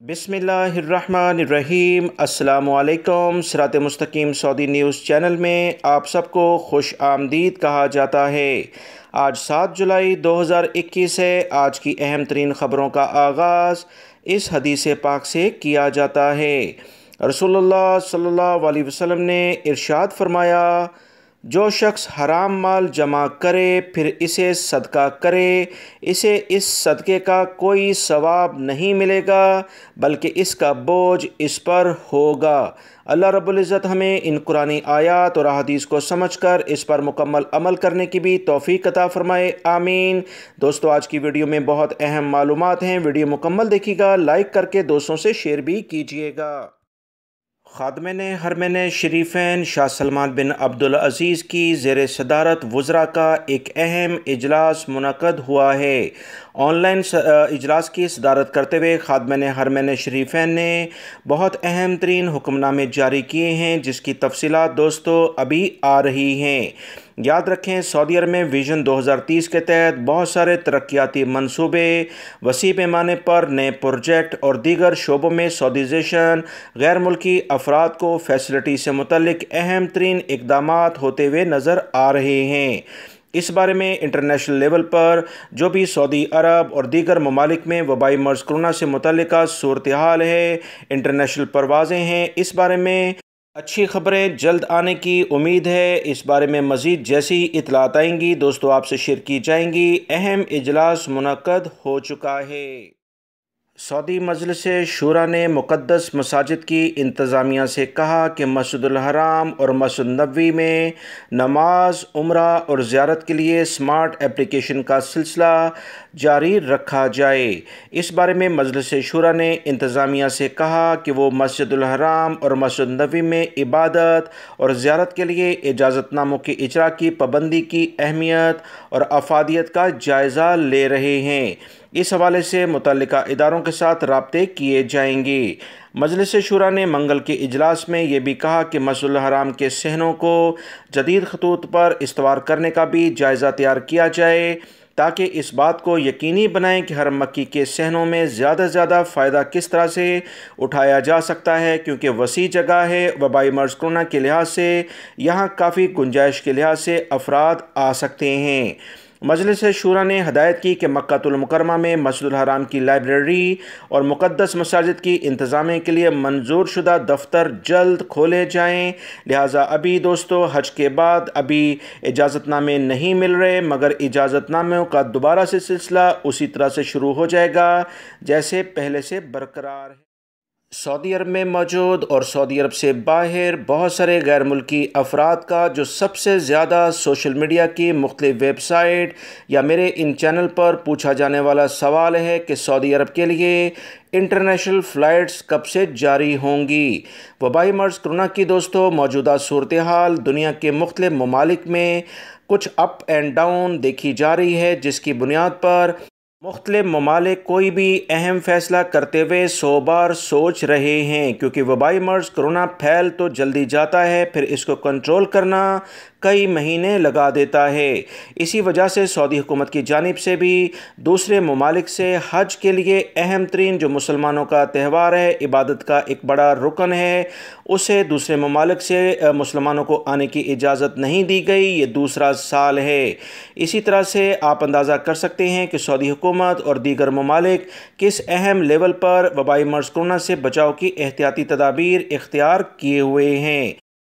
بسم اللہ الرحمن الرحیم۔ السلام علیکم۔ sirat.e.mustaqem سعودی نیوز چینل میں آپ سب کو خوش آمدید کہا جاتا ہے۔ آج 7 جولائی 2021 ہے۔ آج کی اہم ترین خبروں کا آغاز اس حدیث پاک سے کیا جاتا ہے۔ رسول اللہ صلی اللہ علیہ وسلم نے ارشاد فرمایا، جو شخص حرام مال جمع کرے پھر اسے صدقہ کرے، اسے اس صدقے کا کوئی ثواب نہیں ملے گا بلکہ اس کا بوجھ اس پر ہوگا۔ اللہ رب العزت ہمیں ان قرآنی آیات اور احادیث کو سمجھ کر اس پر مکمل عمل کرنے کی بھی توفیق عطا فرمائے، آمین۔ دوستو، آج کی ویڈیو میں بہت اہم معلومات ہیں۔ ویڈیو مکمل دیکھیے گا، لائک کر کے دوستوں سے شیئر بھی کیجیے گا۔ خادمین حرمین شریفین شاہ سلمان بن عبدالعزیز کی زیر صدارت وزراء کا ایک اہم اجلاس منعقد ہوا ہے۔ آن لائن اجلاس کی صدارت کرتے ہوئے خادمین حرمین شریفین نے بہت اہم ترین حکم نامے جاری کیے ہیں، جس کی تفصیلات دوستو ابھی آ رہی ہیں۔ یاد رکھیں، سعودی عرب میں ویژن 2030 کے تحت بہت سارے ترقیاتی منصوبے، وسیع پیمانے پر نئے پروجیکٹ اور دیگر شعبوں میں سعودیزیشن، غیر ملکی افراد کو فیسلٹی سے متعلق اہم ترین اقدامات ہوتے ہوئے نظر آ رہے ہیں۔ اس بارے میں انٹرنیشنل لیول پر جو بھی سعودی عرب اور دیگر ممالک میں وبائی مرض کرونا سے متعلقہ صورتحال ہے، انٹرنیشنل پروازیں ہیں، اس بارے میں اچھی خبریں جلد آنے کی امید ہے۔ اس بارے میں مزید جیسی اطلاعات آئیں گی دوستو آپ سے شیئر کی جائیں گی۔ اہم اجلاس منعقد ہو چکا ہے۔ سعودی مجلس شورا نے مقدس مساجد کی انتظامیہ سے کہا کہ مسجد الحرام اور مسجد نبوی میں نماز، عمرہ اور زیارت کے لیے سمارٹ اپلیکیشن کا سلسلہ جاری رکھا جائے۔ اس بارے میں مجلس شورا نے انتظامیہ سے کہا کہ وہ مسجد الحرام اور مسجد نبوی میں عبادت اور زیارت کے لیے اجازت ناموں کے اجرا کی پابندی کی اہمیت اور افادیت کا جائزہ لے رہے ہیں۔ اس حوالے سے متعلقہ اداروں کے ساتھ رابطے کیے جائیں گے۔ مجلس شورا نے منگل کے اجلاس میں یہ بھی کہا کہ مسجد الحرام کے صحنوں کو جدید خطوط پر استوار کرنے کا بھی جائزہ تیار کیا جائے، تاکہ اس بات کو یقینی بنائیں کہ حرم مکی کے صحنوں میں زیادہ سے زیادہ فائدہ کس طرح سے اٹھایا جا سکتا ہے، کیونکہ وسیع جگہ ہے۔ وبائی مرض کرونا کے لحاظ سے یہاں کافی گنجائش کے لحاظ سے افراد آ سکتے ہیں۔ مجلس شورا نے ہدایت کی کہ مکہ المکرمہ میں مسجد الحرام کی لائبریری اور مقدس مساجد کی انتظامیہ کے لیے منظور شدہ دفتر جلد کھولے جائیں۔ لہٰذا ابھی دوستو حج کے بعد ابھی اجازت نامے نہیں مل رہے، مگر اجازت ناموں کا دوبارہ سے سلسلہ اسی طرح سے شروع ہو جائے گا جیسے پہلے سے برقرار ہے۔ سعودی عرب میں موجود اور سعودی عرب سے باہر بہت سارے غیر ملکی افراد کا جو سب سے زیادہ سوشل میڈیا کی مختلف ویب سائٹ یا میرے ان چینل پر پوچھا جانے والا سوال ہے کہ سعودی عرب کے لیے انٹرنیشنل فلائٹس کب سے جاری ہوں گی۔ وبائی مرض کرونا کی دوستو موجودہ صورتحال دنیا کے مختلف ممالک میں کچھ اپ اینڈ ڈاؤن دیکھی جا رہی ہے، جس کی بنیاد پر مختلف ممالک کوئی بھی اہم فیصلہ کرتے ہوئے 100 بار سوچ رہے ہیں، کیونکہ وبائی مرض کرونا پھیل تو جلدی جاتا ہے، پھر اس کو کنٹرول کرنا کئی مہینے لگا دیتا ہے۔ اسی وجہ سے سعودی حکومت کی جانب سے بھی دوسرے ممالک سے حج کے لیے اہم ترین جو مسلمانوں کا تہوار ہے، عبادت کا ایک بڑا رکن ہے، اسے دوسرے ممالک سے مسلمانوں کو آنے کی اجازت نہیں دی گئی۔ یہ دوسرا سال ہے۔ اسی طرح سے آپ اندازہ کر سکتے ہیں کہ سعودی حکومت اور دیگر ممالک کس اہم لیول پر وبائی مرض کرونا سے بچاؤ کی احتیاطی تدابیر اختیار کیے ہوئے ہیں۔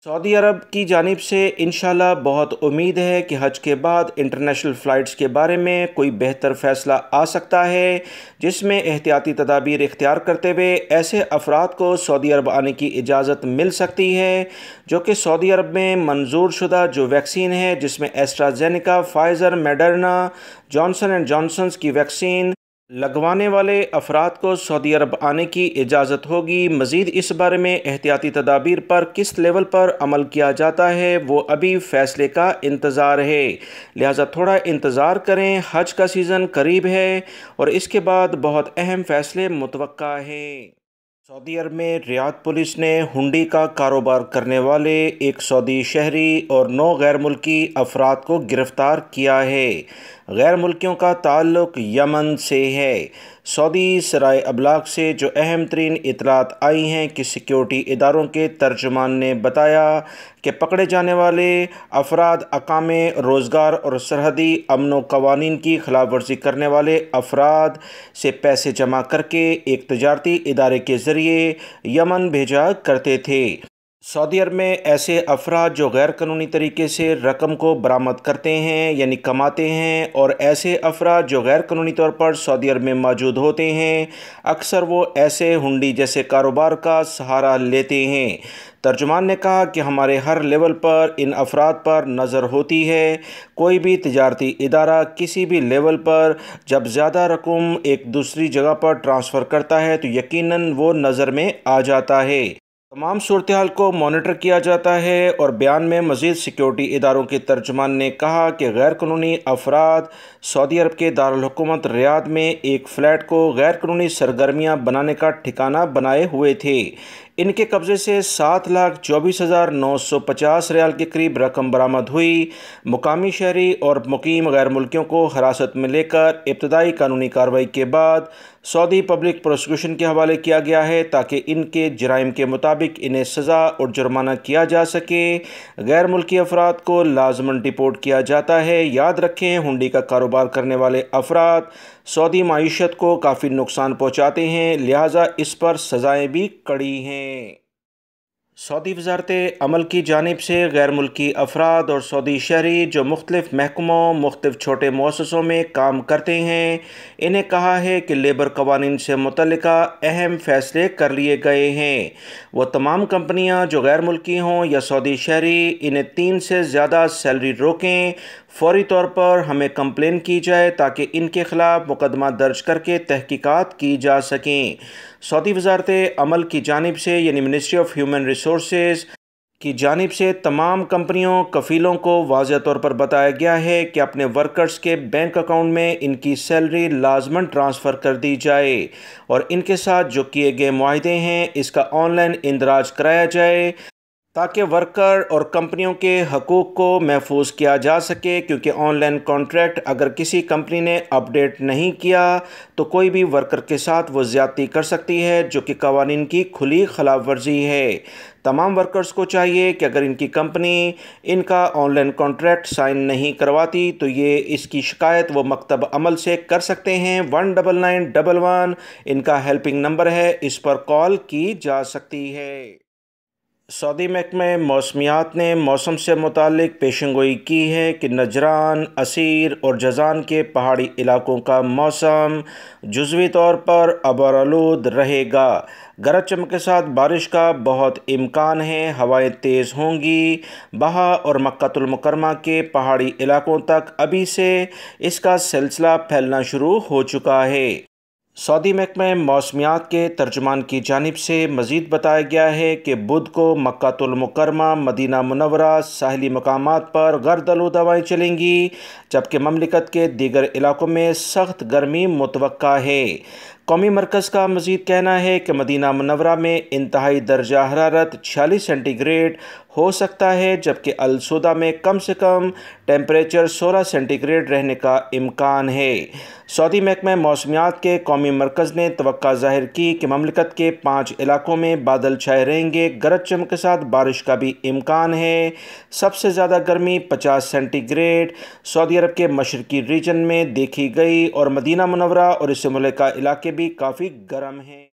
سعودی عرب کی جانب سے انشاءاللہ بہت امید ہے کہ حج کے بعد انٹرنیشنل فلائٹس کے بارے میں کوئی بہتر فیصلہ آ سکتا ہے، جس میں احتیاطی تدابیر اختیار کرتے ہوئے ایسے افراد کو سعودی عرب آنے کی اجازت مل سکتی ہے جو کہ سعودی عرب میں منظور شدہ جو ویکسین ہے، جس میں AstraZeneca, Pfizer, میڈرنا، Johnson and Johnson's کی ویکسین لگوانے والے افراد کو سعودی عرب آنے کی اجازت ہوگی۔ مزید اس بارے میں احتیاطی تدابیر پر کس لیول پر عمل کیا جاتا ہے وہ ابھی فیصلے کا انتظار ہے، لہٰذا تھوڑا انتظار کریں۔ حج کا سیزن قریب ہے اور اس کے بعد بہت اہم فیصلے متوقع ہیں۔ سعودی عرب میں ریاض پولیس نے ہنڈی کا کاروبار کرنے والے ایک سعودی شہری اور 9 غیر ملکی افراد کو گرفتار کیا ہے۔ غیر ملکیوں کا تعلق یمن سے ہے۔ سعودی سرائے ابلاغ سے جو اہم ترین اطلاعات آئی ہیں کہ سیکیورٹی اداروں کے ترجمان نے بتایا کہ پکڑے جانے والے افراد اقامے روزگار اور سرحدی امن و قوانین کی خلاف ورزی کرنے والے افراد سے پیسے جمع کر کے ایک تجارتی ادارے کے ذریعے یمن بھیجا کرتے تھے۔ سعودی عرب میں ایسے افراد جو غیر قانونی طریقے سے رقم کو برآمد کرتے ہیں یعنی کماتے ہیں، اور ایسے افراد جو غیر قانونی طور پر سعودی عرب میں موجود ہوتے ہیں، اکثر وہ ایسے ہنڈی جیسے کاروبار کا سہارا لیتے ہیں۔ ترجمان نے کہا کہ ہمارے ہر لیول پر ان افراد پر نظر ہوتی ہے۔ کوئی بھی تجارتی ادارہ کسی بھی لیول پر جب زیادہ رقم ایک دوسری جگہ پر ٹرانسفر کرتا ہے تو یقیناً وہ نظر میں آ جاتا ہے۔ تمام صورتحال کو مانیٹر کیا جاتا ہے۔ اور بیان میں مزید سیکیورٹی اداروں کے ترجمان نے کہا کہ غیر قانونی افراد سعودی عرب کے دارالحکومت ریاض میں ایک فلیٹ کو غیر قانونی سرگرمیاں بنانے کا ٹھکانہ بنائے ہوئے تھے۔ ان کے قبضے سے 7,24,950 ریال کے قریب رقم برآمد ہوئی۔ مقامی شہری اور مقیم غیر ملکیوں کو حراست میں لے کر ابتدائی قانونی کارروائی کے بعد سعودی پبلک پروسیکیوشن کے حوالے کیا گیا ہے تاکہ ان کے جرائم کے مطابق انہیں سزا اور جرمانہ کیا جا سکے۔ غیر ملکی افراد کو لازماً ڈپورٹ کیا جاتا ہے۔ یاد رکھیں، ہنڈی کا کاروبار کرنے والے افراد سعودی معیشت کو کافی نقصان پہنچاتے ہیں، لہٰذا اس پر سزائیں بھی کڑی ہیں۔ سعودی وزارت عمل کی جانب سے غیر ملکی افراد اور سعودی شہری جو مختلف محکموں مختلف چھوٹے مؤسسوں میں کام کرتے ہیں، انہیں کہا ہے کہ لیبر قوانین سے متعلقہ اہم فیصلے کر لیے گئے ہیں۔ وہ تمام کمپنیاں جو غیر ملکی ہوں یا سعودی شہری، انہیں 3 سے زیادہ سیلری روکیں۔ فوری طور پر ہمیں کمپلین کی جائے تاکہ ان کے خلاف مقدمہ درج کر کے تحقیقات کی جا سکیں۔ سعودی وزارت عمل کی جانب سے یعنی منسٹری آف ہیومن ریسورسز کی جانب سے تمام کمپنیوں کفیلوں کو واضح طور پر بتایا گیا ہے کہ اپنے ورکرز کے بینک اکاؤنٹ میں ان کی سیلری لازماً ٹرانسفر کر دی جائے اور ان کے ساتھ جو کیے گئے معاہدے ہیں اس کا آن لائن اندراج کرایا جائے تاکہ ورکر اور کمپنیوں کے حقوق کو محفوظ کیا جا سکے، کیونکہ آن لائن کانٹریکٹ اگر کسی کمپنی نے اپ ڈیٹ نہیں کیا تو کوئی بھی ورکر کے ساتھ وہ زیادتی کر سکتی ہے، جو کہ قوانین کی کھلی خلاف ورزی ہے۔ تمام ورکرز کو چاہیے کہ اگر ان کی کمپنی ان کا آن لائن کانٹریکٹ سائن نہیں کرواتی تو اس کی شکایت وہ مکتب عمل سے کر سکتے ہیں۔ 19911 ان کا ہیلپنگ نمبر ہے، اس پر کال کی جا سکتی ہے۔ سعودی محکمہ موسمیات نے موسم سے متعلق پیشن گوئی کی ہے کہ نجران، عسیر اور جازان کے پہاڑی علاقوں کا موسم جزوی طور پر آبارآلود رہے گا۔ گرج چمک کے ساتھ بارش کا بہت امکان ہے۔ ہوائیں تیز ہوں گی۔ بہا اور مکہ المکرمہ کے پہاڑی علاقوں تک ابھی سے اس کا سلسلہ پھیلنا شروع ہو چکا ہے۔ سعودی محکمہ موسمیات کے ترجمان کی جانب سے مزید بتایا گیا ہے کہ بدھ کو مکہ المکرمہ، مدینہ منورہ ساحلی مقامات پر گرد آلود ہوائیں چلیں گی، جبکہ مملکت کے دیگر علاقوں میں سخت گرمی متوقع ہے۔ قومی مرکز کا مزید کہنا ہے کہ مدینہ منورہ میں انتہائی درجہ حرارت 46 سینٹی گریڈ ہو سکتا ہے، جبکہ السودہ میں کم سے کم ٹیمپریچر 16 سینٹی گریڈ رہنے کا امکان ہے۔ سعودی محکمہ موسمیات کے قومی مرکز نے توقع ظاہر کی کہ مملکت کے 5 علاقوں میں بادل چھائے رہیں گے، گرج چمک کے ساتھ بارش کا بھی امکان ہے۔ سب سے زیادہ گرمی 50 سینٹی گریڈ سعودی عرب کے مشرقی ریجن میں دیکھی گئی اور مدینہ منورہ اور اس سے ملحقہ علاقے بھی کافی گرم ہیں۔